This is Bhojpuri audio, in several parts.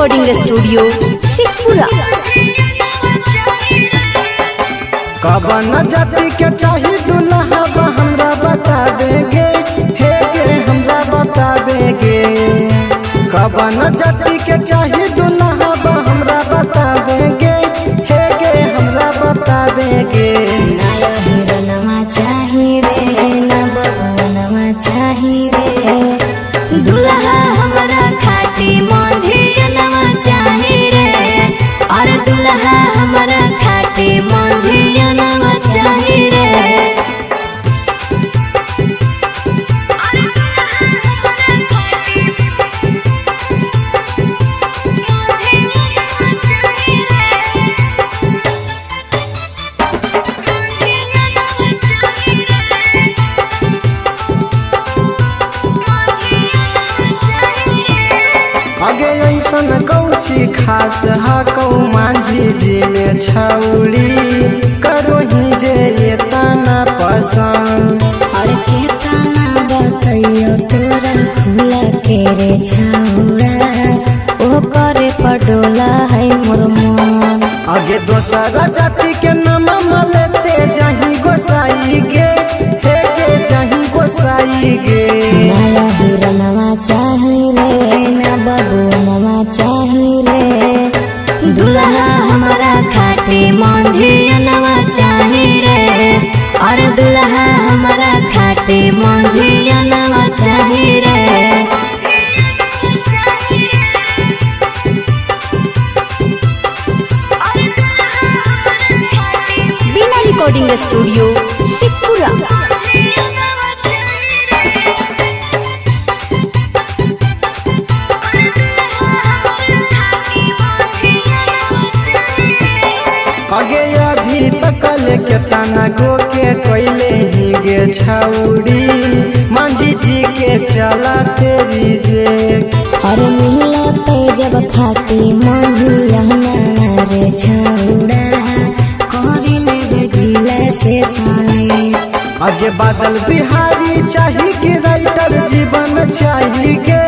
Recording studio Sheikhpura. कवन जाति के चाही दुल्हा हमरा बता देगे, हे गे हमरा बता देगे। कवन जाति के चाही दुल्हा हमरा बता देगे, हे गे हमरा बता देगे। नया हिरनवा चाही रे, ना बबुआ चाही रे, दुल्हा हमरा खाटी मोंझियनवा चाही रे, और दुल्हा हमरा खाटी मोंझियनवा चाही रे। आगे ऐसन कौची खास हा कौ माझी जी में छौड़ी करो ही जे ये ताना पसंद। और केतना बतैयो तोरा खुला के रे छौड़ा, ओ करे पडोला है मोर मन। आगे दोसरा जाति के नाम लेते जाही गोसाई गे, हे गे जाही गोसाई गे। नया हिरनवा चाही रे, ना बबुआ चाही रे, दुल्हा हमरा खाटी मोंझियनवा चाही रे, और दुल्हा हमरा खाटी मोंझियनवा चाही रे। बिना रिकॉर्डिंग स्टूडियो शेखपुरा। आगे अभी तक लेके ताना गो के कोयले ही गे छौड़ी, मांझी जी के चला तेरी जे। और मिलते जब खाटी मोंझियना रे छौड़ा, कोरी ले दिले से साले। आगे बादल बिहारी चाही कि राइटर जीवन चाही गे,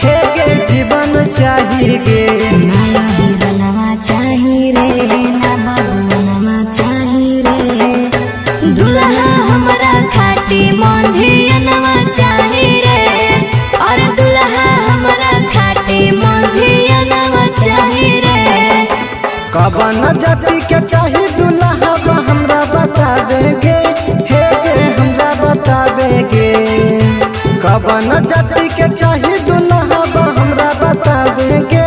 हे गे जीवन चाही गे। नया हिरनवा चाही रे, ना बबुआ चाही रे, दुल्हा हमरा खाटी मोंझियनवा चाही रे, और दुल्हा हमरा खाटी मोंझियनवा चाही रे। कवन जाति के चाही दुल्हा हमरा बता देगे, हे गे हमरा बता देगे। कवन जाति के चाही दुल्हा हमरा बता देगे,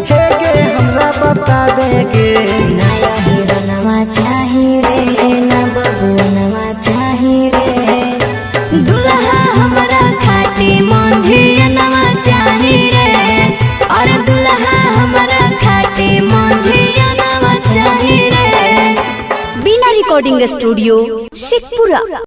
हे गे हमरा बता देगे। नया हिरनवा चाही रे, ना बबुआ चाही रे, दुल्हा हमरा खाटी मोंझियनवा चाही रे, और दुल्हा हमरा खाटी मोंझियनवा चाही रे। बिना रिकॉर्डिंग स्टूडियो शेखपुरा।